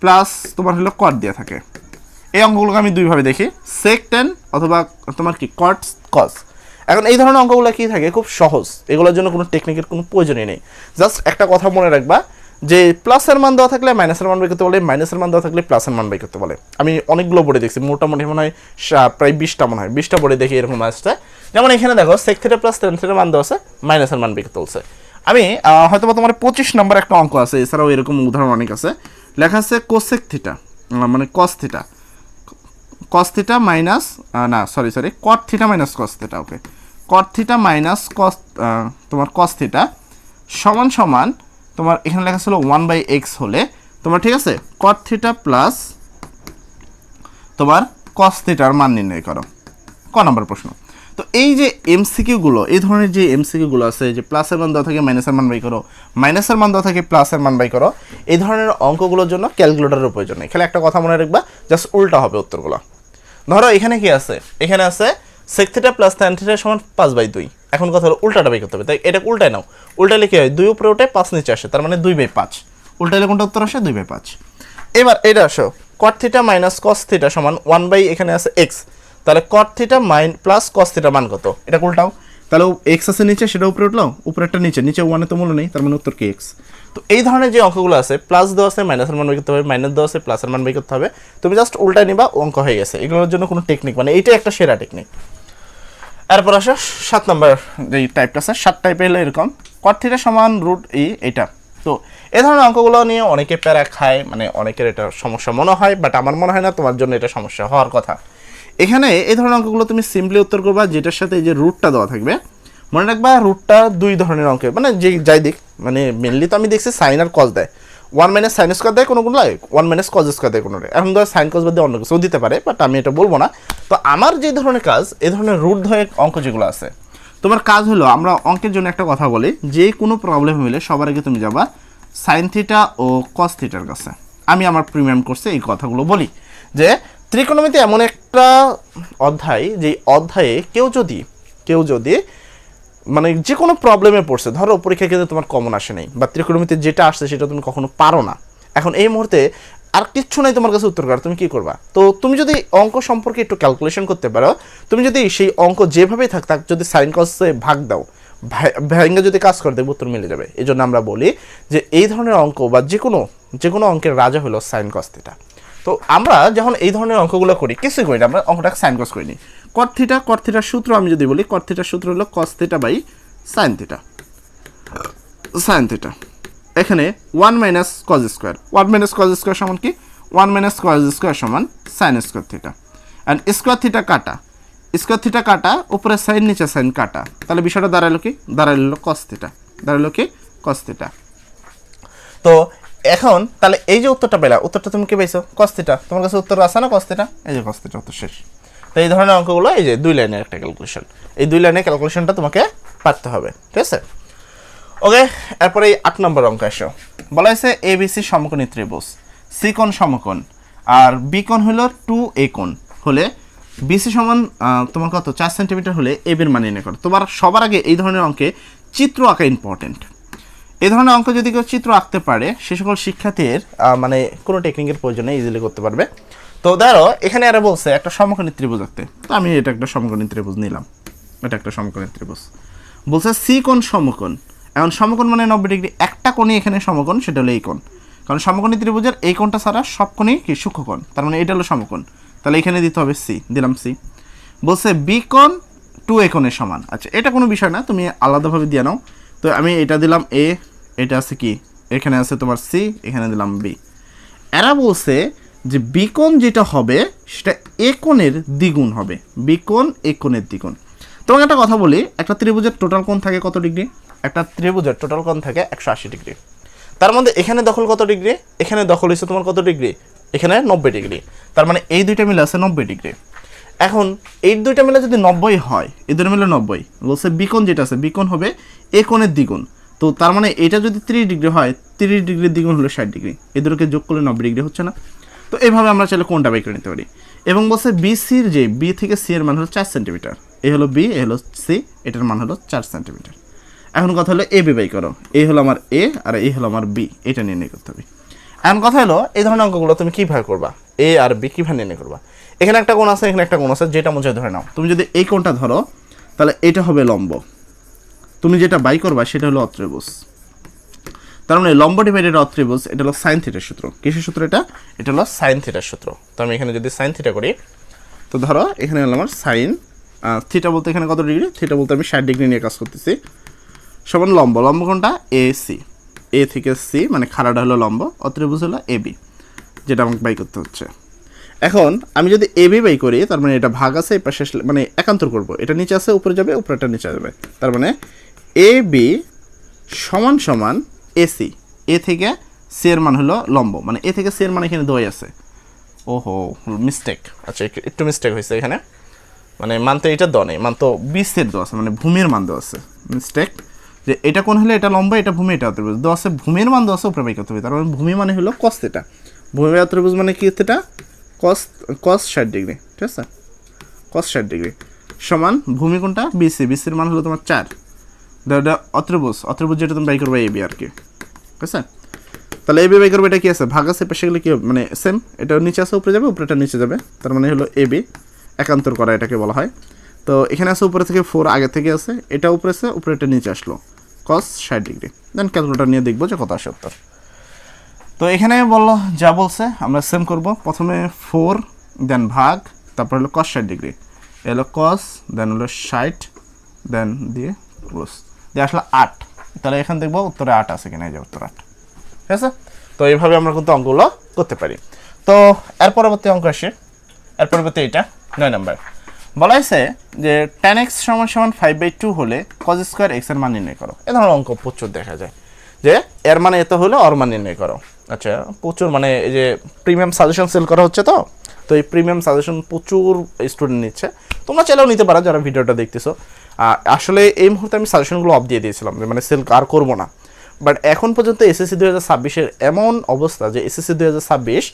প্লাস তোমার হলো cot দিয়ে থাকে। এই অঙ্কগুলোকে আমি দুইভাবে দেখি, sec tan অথবা তোমার কি cot cos। এখন এই ধরনের অঙ্কগুলো কি থাকে, খুব সহজ, এগুলোর জন্য কোনো টেকনিকের কোনো প্রয়োজনই নেই। জাস্ট একটা কথা মনে রাখবা যে প্লাসের মান দেওয়া থাকলে মাইনাসের মান বের করতে বলে, মাইনাসের মান দেওয়া থাকলে প্লাসের মান বের করতে বলে। আমি অনেকগুলো বোর্ডে দেখছি, মোটামুটি মনে হয় প্রায় 20টা মনে হয়, 20টা বোর্ডে দেখি এরকম আসছে। যেমন এখানে দেখো sec θ প্লাস tan θ মান দেওয়া আছে, মাইনাসের মান বের করতে বলছে। আমি হয়তো তোমার 25 নম্বর একটা অঙ্ক আছে, এছাড়াও এরকম উদাহরণ অনেক আছে। লেখা আছে cosec θ, মানে cos θ, cos θ মাইনাস না সরি cot θ মাইনাস cos θ। ওকে, cot θ মাইনাস cos তোমার cos θ সমান সমান তোমার এখানে লেখা ছিল 1/x হলে তোমার, ঠিক আছে, cot θ প্লাস তোমার cos θ এর মান নির্ণয় করো। ক নম্বর প্রশ্ন। তো এই যে এমসিকিউগুলো, এই ধরনের যে এমসিকিউগুলো আছে, যে প্লাসের মান দেওয়া থাকে মাইনাসের মান বাই করো, মাইনাসের মান দেওয়া থাকে প্লাসের মান বাই করো, এই ধরনের অঙ্কগুলোর জন্য ক্যালকুলেটরের প্রয়োজন নেই। খালি একটা কথা মনে রাখবা, জাস্ট উল্টা হবে উত্তরগুলো। ধরো এখানে কি আছে, এখানে আছে sec θ প্লাস tan θ সমান 5/2। এখন কথা হলো উল্টাটা বের করতে হবে, তাই এটা উল্টায় নাও। উল্টালে কি হয়, 2 উপরে ওঠে 5 নিচে আসে, তার মানে 2/5। উল্টালে কোনটা উত্তর আসে, 2/5। এবার এটা আসো, cot θ মাইনাস cos θ সমান 1/ এখানে আছে x, তাহলে cot θ প্লাস cos θ মান কত, এটা উল্টাও। তাহলে x আছে নিচে, সেটা উপরে উঠলো, উপরেরটা নিচে, নিচে 1 এ তো মূল্য নেই, তার মানে উত্তর কি x। তো এই ধরনের যে অঙ্কগুলো আছে, প্লাস দেওয়া আছে মাইনাসের মান বের করতে হবে, মাইনাস দেওয়া আছে প্লাসের মান বের করতে হবে, তুমি জাস্ট উল্টায় নিবা, অঙ্ক হয়ে গেছে। এগুলোর জন্য কোনো টেকনিক, মানে এইটাই একটা সেরা টেকনিক। এরপর আসো 7 নম্বর যেই টাইপটা আছে, 7 টাইপে হলো এরকম cot θ সমান √e, এটা তো এই ধরনের অঙ্কগুলো নিয়ে অনেকে প্যারা খায়, মানে অনেকের এটা সমস্যা মনে হয়, বাট আমার মনে হয় না তোমার জন্য এটা সমস্যা হওয়ার কথা। এখানে এই ধরনের অঙ্কগুলো তুমি সিম্পলি উত্তর করবা, যেটার সাথে এই যে রুটটা দেওয়া থাকবে। মনে রাখবা রুটটা দুই ধরনের অঙ্কে, মানে যে যাই দিক, মানে মেনলি তো আমি দেখছি সাইন আর কজ দেয়, 1 মাইনাস সাইন স্কোয়ার দেয় কোনোগুলো, 1 মাইনাস কজ স্কোয়ার দেয় কোনোটা। এখন ধর সাইন কজ বাদ দিয়ে অন্য কিছু দিতে পারে, বাট আমি এটা বলবো না। তো আমার যে ধরনের কাজ, এই ধরনের রুট ধরে অঙ্ক যেগুলো আছে, তোমার কাজ হলো, আমরা অঙ্কের জন্য একটা কথা বলি, যে কোনো প্রবলেম হলে সবার আগে তুমি যাবা সাইন থিটা ও কস থিটার কাছে। আমি আমার প্রিমিয়াম কোর্সে এই কথাগুলো বলি যে ত্রিকোণমিতি এমন একটা অধ্যায়, যে অধ্যায়ে কেউ যদি মানে যে কোনো প্রবলেমে পড়ছে, ধরো পরীক্ষা ক্ষেত্রে তোমার কমন আসে নাই, বা ত্রিকোণমিতি যেটা আসছে সেটা তুমি কখনো পারো না, এখন এই মুহূর্তে আর কিচ্ছু নাই তোমার কাছে উত্তর করার, তুমি কি করবা? তো তুমি যদি অঙ্ক সম্পর্কে একটু ক্যালকুলেশন করতে পারো, তুমি যদি সেই অঙ্ক যেভাবেই থাক যদি সাইন কসে ভাগ দাও, ভেঙে যদি কাজ করে দেখবো উত্তর মিলে যাবে। এই জন্য আমরা বলি যে এই ধরনের অঙ্ক বা যে কোনো অঙ্কের রাজা হলো সাইন কস থিটা। তো আমরা যখন এই ধরনের অঙ্কগুলো করি, কিছুই করি না, আমরা অঙ্কটাকে সাইন কস করি নি। কট থিটার সূত্র আমি যদি বলি, কট থিটার সূত্র হলো cos theta by sine theta. এখানে 1 minus cos square, 1 minus cos square সমান কি? 1 মাইনাস কজ স্কোয়ার সমান sine square theta. And square theta কাটা, উপরে সাইন নিচে সাইন কাটা, তাহলে বিষয়টা দাঁড়ালো কি? দাঁড়ালো কস থিটা। তো এখন তাহলে এই যে উত্তরটা পেলা, উত্তরটা তুমি কি পাইছো? Cos theta. তোমার কাছে উত্তর আছে না কস থিটা? এই যে কস থিটা, উত্তর শেষ। তো এই ধরনের অঙ্কগুলো এই যে 2 লাইনের একটা ক্যালকুলেশন, এই 2 লাইনের ক্যালকুলেশনটা তোমাকে পারতে হবে, ঠিক আছে? ওকে, এরপরে এই 8 নম্বর অঙ্ক আসো। বলা হয়েছে এবিসি সমকোণী ত্রিভুজ, সি কোণ সমকোণ আর বি কোণ হলো 2a কোণ হলে বিসি সমান তোমার কত 4 সেন্টিমিটার হলে এবির মান নির্ণয় করো। তোমার সবার আগে এই ধরনের অঙ্কে চিত্র আঁকা ইম্পর্টেন্ট। এই ধরনের অঙ্ক যদি কেউ চিত্র আঁকতে পারে, সে সকল শিক্ষার্থীর মানে কোনো টেকনিকের প্রয়োজনে ইজিলি করতে পারবে। তো ধরো এখানে আরো বলছে একটা সমকোণী ত্রিভুজ আঁকতে, তো আমি এটা একটা সমকোণী ত্রিভুজ নিলাম, এটা একটা সমকোণী ত্রিভুজ। বলছে সি কোণ সমকোণ, এখন সমকোণ মানে 90 ডিগ্রি, একটা কোণই এখানে সমকোণ, সেটা হলো এই কোণ, কারণ সমকোণী ত্রিভুজের এই কোণটা ছাড়া সব কোণই কি সূক্ষ্মকোণ, তার মানে এটা হলো সমকোণ, তাহলে এখানে দিতে হবে সি, দিলাম সি। বলছে বি কোণ 2a কোণের সমান, আচ্ছা এটা কোনো বিষয় না, তুমি আলাদাভাবে দিয়ে নাও। তো আমি এটা দিলাম এ, এটা আছে কি এখানে আছে তোমার সি, এখানে দিলাম বি। এরা বলছে যে বি কোণ যেটা হবে সেটা এ কোণের দ্বিগুণ হবে, বি কোণ এ কোণের দ্বিগুণ। তোমাকে একটা কথা বলি, একটা ত্রিভুজের টোটাল কোণ থাকে কত ডিগ্রি? একটা ত্রিভুজের টোটাল কোণ থাকে 180 ডিগ্রি। তার মধ্যে এখানে দখল কত ডিগ্রি? এখানে দখল হয়েছে তোমার কত ডিগ্রি? এখানে 90 ডিগ্রি। তার মানে এই দুইটা মিলে আছে 90 ডিগ্রি। এখন এই দুইটা মিলে যদি 90 হয়, এই দুটো মিলে 90, বলছে বি কোণ যেটা আছে বি কোণ হবে এ কোণের দ্বিগুণ। তো তার মানে এটা যদি 30 ডিগ্রি হয়, 30 ডিগ্রির দ্বিগুণ হলো 60 ডিগ্রি, এই দুটোকে যোগ করলে 90 ডিগ্রি হচ্ছে না? তো এইভাবে আমরা চাইলে কোণটা বের করে নিতে পারি। এবং বলছে বিসির যে বি থেকে সি এর মান হলো 4 সেন্টিমিটার, এ হলো বি, এ হলো সি, এটার মান হলো 4 সেন্টিমিটার। এখন কথা হলো এ বি বাই করো, এ হলো আমার এ আর এ হলো আমার বি, এটা নির্ণয় করতে হবে। এখন কথা হলো এই ধরনের অঙ্কগুলো তুমি কীভাবে করবা, এ আর বি কীভাবে নির্ণয় করবা? এখানে একটা কোণ আছে, এখানে একটা কোণ আছে, যেটা মনে ধরে নাও। তুমি যদি এই কোণটা ধরো তাহলে এটা হবে লম্ব, তুমি যেটা বাই করবা সেটা হলো অত্রিভুজ। তার মানে লম্ব ডিভাইডেড অত্রিভুজ, এটা হলো সাইন থিটার সূত্র। কিসের সূত্র এটা? এটা হলো সাইন থিটার সূত্র। তো আমি এখানে যদি সাইন থিটা করি, তো ধরো এখানে হলো আমার সাইন থিটা বলতে এখানে কত ডিগ্রি? থিটা বলতে আমি 60 ডিগ্রি নিয়ে কাজ করতেছি, সমান লম্ব কোণটা এ সি, এ থেকে সি মানে খাড়াটা হলো লম্ব, অত্রিভুজ হলো এ বি, যেটা আমাকে বাই করতে হচ্ছে। এখন আমি যদি এ বি বাই করি, তার মানে এটা ভাগ আছে, এই পাশে মানে একান্তর করবো, এটা নিচে আছে উপরে যাবে, উপরেটা নিচে যাবে, তার মানে এ বি সমান সমান এসি, এ থেকে সি এর মান হলো লম্ব, মানে এ থেকে সি এর মান এখানে দেওয়াই আছে। ওহো মিস্টেক, আচ্ছা একটু মিস্টেক হয়েছে এখানে, মানে মান তো এটা দেওয়া নেই, মান তো বিসের দেওয়া আছে, মানে ভূমির মান দেওয়া আছে, মিস্টেক। যে এটা কোন হলে এটা লম্বা, এটা ভূমি, এটা অত্রিভুজ দেওয়া আছে, ভূমির মান দেওয়া আছে, উপরে বাই করতে হবে, তার মানে ভূমি মানে হলো কস থিটা, ভূমি অত্রিভুজ মানে কি থিটা? কস 60 ডিগ্রি, ঠিক আছে, কস 60 ডিগ্রি সমান ভূমি কোনটা? বিসি, বিসির মান হলো তোমার 4, অত্রিভুজ যেটা তুমি বাই করবে এ বি আর কি, ঠিক আছে? তাহলে এ বি বাই করবে, এটা কি আছে ভাগ আছে, পাশে গেলে কি হবে মানে সেম, এটা নিচে আছে উপরে যাবে, উপরেটা নিচে যাবে, তার মানে হলো এ বি, একান্তর করা এটাকে বলা হয়। তো এখানে আছে উপরে থেকে 4 আগে থেকে আছে, এটা উপরে আছে, উপরে এটা নিচে আসলো, কস 60 ডিগ্রি। দেন ক্যালকুলেটর নিয়ে দেখবো যে কত আসে উত্তর। তো এখানে বললো যা বলছে আমরা সেম করব, প্রথমে 4 দেন ভাগ, তারপর হলো কস 60 ডিগ্রি, এলো কস, দেন হলো 60, দেন দিয়ে ক্লোজ দিয়ে আসলো 8, তাহলে এখানে দেখবো উত্তরে 8 আছে কিনা, এই যে উত্তর 8। ঠিক আছে। তো এইভাবে আমরা কিন্তু অঙ্কগুলো করতে পারি। তো এর পরবর্তী অঙ্ক আসে, এর পরবর্তী এটা 9 নম্বর। বলা হয়েছে যে tan x = 5/2 হলে cos স্কোয়ার x এর মান নির্ণয় করো। এ ধরনের অঙ্ক প্রচুর দেখা যায় যে এর মানে এত হলে ওর মান নির্ণয় করো। আচ্ছা, প্রচুর মানে এই যে প্রিমিয়াম সাজেশন সেল করা হচ্ছে, তো এই প্রিমিয়াম সাজেশন প্রচুর স্টুডেন্ট নিচ্ছে, তোমরা চাইলেও নিতে পারো যারা ভিডিওটা দেখতেছো। আসলে এই মুহূর্তে আমি সাজেশনগুলো অফ দিয়ে দিয়েছিলাম যে মানে সেল আর করবো না, বাট এখন পর্যন্ত এসএসসি 2026-এর এমন অবস্থা যে এসএসসি 2026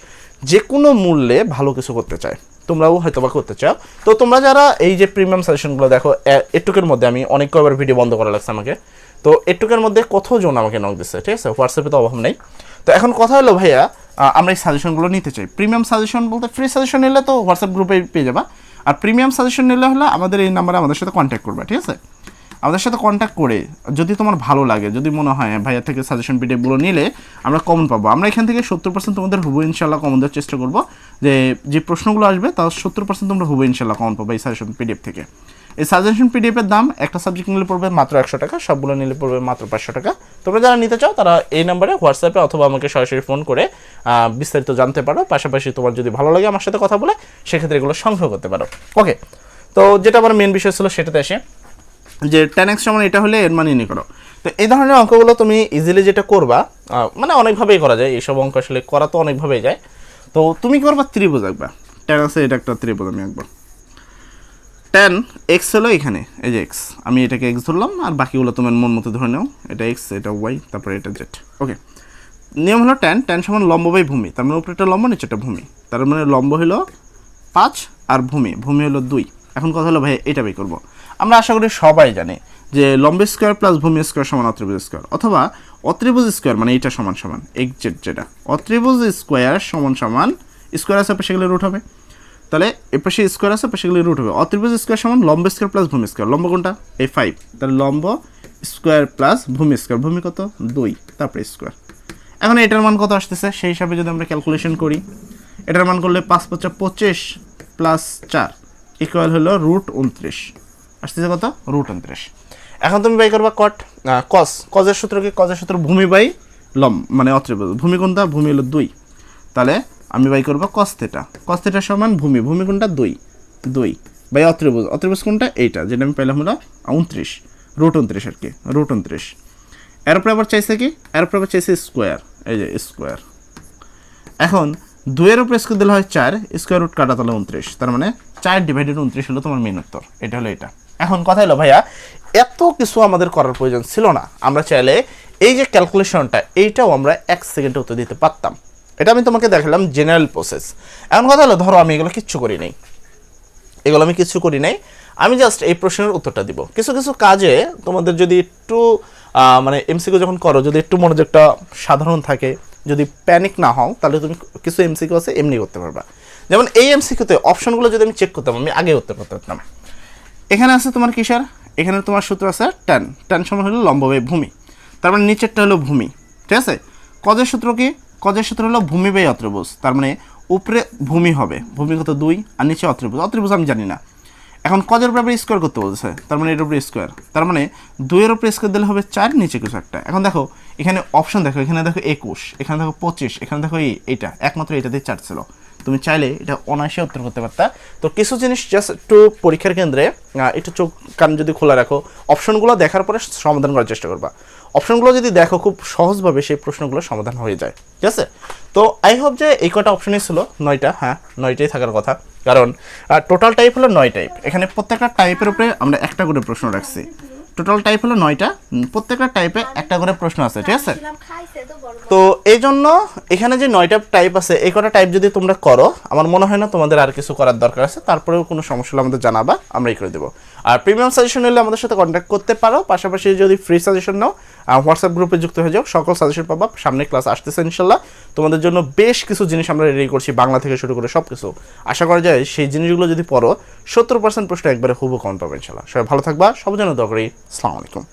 যে কোনো মূল্যে ভালো কিছু করতে চায়, তোমরাও হয়তো বা করতে চাও। তো তোমরা যারা এই যে প্রিমিয়াম সাজেশনগুলো দেখো, এটুকের মধ্যে আমি অনেক কয়েকবার ভিডিও বন্ধ করা লাগছে আমাকে, তো এটুকের মধ্যে কতজন আমাকে নক দিচ্ছে, ঠিক আছে, হোয়াটসঅ্যাপে তো অভাব নেই। তো এখন কথা হলো ভাইয়া, আমরা এই সাজেশনগুলো নিতে চাই। প্রিমিয়াম সাজেশন বলতে ফ্রি সাজেশন নিলে তো হোয়াটসঅ্যাপ গ্রুপে পেয়ে যাবা, আর প্রিমিয়াম সাজেশন নিলে হলে আমাদের এই নাম্বারে আমাদের সাথে কন্ট্যাক্ট করবে, ঠিক আছে। আমাদের সাথে কন্ট্যাক্ট করে যদি তোমার ভালো লাগে, যদি মনে হয় ভাইয়া থেকে সাজেশন পিডিএফগুলো নিলে আমরা কমন পাবো, আমরা এখান থেকে 70% তোমাদের হুবু ইনশাল্লাহ কমন দেওয়ার চেষ্টা করবো। যে প্রশ্নগুলো আসবে তার 70% তোমরা হুবু ইনশাল্লাহ কমন পাবো এই সাজেশন পিডিএফ থেকে। এই সাজেশন পিডিএফের দাম একটা সাবজেক্ট নিলে পড়বে মাত্র 100 টাকা, সবগুলো নিলে পড়বে মাত্র 500 টাকা। তোমরা যারা নিতে চাও তারা এই নাম্বারে হোয়াটসঅ্যাপে অথবা আমাকে সরাসরি ফোন করে বিস্তারিত জানতে পারো। পাশাপাশি তোমার যদি ভালো লাগে আমার সাথে কথা বলে সেক্ষেত্রে এগুলো সংগ্রহ করতে পারো। ওকে, তো যেটা আমার মেন বিষয় ছিল সেটাতে আসে যে tan x = এটা হলে এর মান নির্ণয় করো। তো এই ধরনের অঙ্কগুলো তুমি ইজিলি যেটা করবা, মানে অনেকভাবেই করা যায়, এইসব অঙ্ক আসলে করা তো অনেকভাবেই যায়। তো তুমি করবা ত্রিভুজ আঁকবা, tan আছে এটা একটা ত্রিভুজ আমি আঁকবো। tan x হলো এখানে এই যে x, আমি এটাকে x ধরলাম আর বাকিগুলো তোমার মন মতো ধরে নাও, এটা x, এটা y, তারপরে এটা z। ওকে, নিয়ম হলো tan = লম্ব বাই ভূমি, তার মানে উপরেটা লম্ব নিচেটা ভূমি, তার মানে লম্ব হলো 5 আর ভূমি হলো 2। এখন কথা হলো ভাই এটা বের করবো। আমরা আশা করি সবাই জানি যে লম্ব স্কোয়ার প্লাস ভূমি স্কোয়ার সমান অত্রিভুজ স্কোয়ার, অথবা অত্রিভুজ স্কোয়ার মানে এটা সমান সমান xz, যেটা অত্রিভুজ স্কোয়ার সমান সমান স্কোয়ার আছে পাশে গেলে রুট হবে, তাহলে এর পাশে স্কোয়ার আছে পাশে গেলে রুট হবে। অত্রিভুজ স্কোয়ার সমান লম্ব স্কোয়ার প্লাস ভূমি স্কোয়ার, লম্ব কোনটা এই 5, তাহলে লম্ব স্কোয়ার প্লাস ভূমি স্কোয়ার, ভূমি কত 2, তারপরে স্কোয়ার। এখন এটার মান কত আসতেছে সেই হিসাবে যদি আমরা ক্যালকুলেশন করি, এটার মান করলে 5 × 5 = 25 প্লাস 4 ইকুয়াল হলো √29, আসতেছে কত √29। এখন তুমি বাই করবা কজের সূত্র কি, কজের সূত্র ভূমি বাই লম্ব মানে অত্রিভুজ, ভূমি কোনটা ভূমি হলো 2, তাহলে আমি বাই করবো cos θ সমান ভূমি কোনটা 2 বাই অত্রিভুজ কোনটা এইটা, যেটা আমি পাইলাম হলো 29 √29 আর কি √29। এর উপরে আবার চাইছে কি, এর উপরে আবার চাইছে স্কোয়ার, এই যে স্কোয়ার। এখন 2 এর উপরে স্কোয়ার দিলে হয় 4, স্কোয়ার রুট কাটা তাহলে 29, তার মানে 4/29 হলো তোমার মেন উত্তর, এটা হলো এটা। এখন কথা হলো ভাইয়া এত কিছু আমাদের করার প্রয়োজন ছিল না, আমরা চাইলে এই যে ক্যালকুলেশনটা এইটাও আমরা 1 সেকেন্ডে উত্তর দিতে পারতাম। এটা আমি তোমাকে দেখালাম জেনারেল প্রসেস। এখন কথা হলো ধরো আমি এগুলো কিচ্ছু করি নাই, আমি জাস্ট এই প্রশ্নের উত্তরটা দিব। কিছু কাজে তোমাদের যদি একটু মানে এমসিকিউ যখন করো যদি একটু মনোযোগটা সাধারণ থাকে, যদি প্যানিক না হও, তাহলে তুমি কিছু এমসিকিউ আছে এমনি করতে পারবা। যেমন এই এমসিকিউতে অপশনগুলো যদি আমি চেক করতাম আমি আগে উত্তর করতে পারতাম। এখানে আছে তোমার কিসের, এখানে তোমার সূত্র আছে tan সমান হলো লম্ব বাই ভূমি, তার মানে নিচেরটা হলো ভূমি, ঠিক আছে। কজের সূত্র কি, কজের সূত্র হলো ভূমি বাই অত্রিভুজ, তার মানে উপরে ভূমি হবে, ভূমি কত 2 আর নিচে অত্রিভুজ আমি জানি না। এখন কজের উপরে স্কোয়ার করতে বলছে, তার মানে এর উপরে স্কোয়ার, তার মানে 2 এর উপরে স্কোয়ার দিলে হবে 4, নিচে কিছু একটা। এখন দেখো এখানে অপশন দেখো, এখানে দেখো 21, এখানে দেখো 25, এখানে দেখো এইটা, একমাত্র এটাতেই 4 ছিল, তুমি চাইলে এটা অনায়াসে উত্তর করতে পারতা। তো কিছু জিনিস জাস্ট একটু পরীক্ষার কেন্দ্রে একটু চোখ কান যদি খোলা রাখো, অপশনগুলো দেখার পরে সমাধান করার চেষ্টা করবা। অপশনগুলো যদি দেখো খুব সহজভাবে সেই প্রশ্নগুলো সমাধান হয়ে যায়, ঠিক আছে। তো আই হোপ যে এই কটা অপশনই ছিল 9টা, হ্যাঁ 9টাই থাকার কথা, কারণ টোটাল টাইপ হলো 9 টাইপ, এখানে প্রত্যেকটা টাইপের উপরে আমরা একটা করে প্রশ্ন রাখছি। টোটাল টাইপ হলো 9টা, প্রত্যেকটা টাইপে একটা করে প্রশ্ন আছে, ঠিক আছে। তো এই জন্য এখানে যে 9টা টাইপ আছে এই কটা টাইপ যদি তোমরা করো, আমার মনে হয় না তোমাদের আর কিছু করার দরকার আছে। তারপরেও কোনো সমস্যা হলে আমাদের জানাবা, আমরাই করে দেবো। আর প্রিমিয়াম সাজেশন নিলে আমাদের সাথে কন্ট্যাক্ট করতে পারো। পাশাপাশি যদি ফ্রি সাজেশন নাও হোয়াটসঅ্যাপ গ্রুপে যুক্ত হয়ে যাও, সকল সাজেশন পাবা। সামনে ক্লাস আসতেছে ইনশাল্লাহ, তোমাদের জন্য বেশ কিছু জিনিস আমরা রেডি করছি, বাংলা থেকে শুরু করে সব কিছু। আশা করা যায় সেই জিনিসগুলো যদি পড়ো 70% প্রশ্ন একবারে হুবহু কমন পাবে ইনশাল্লাহ। সবাই ভালো থাকবা, সবার জন্য দোয়া করি। আসসালামু আলাইকুম।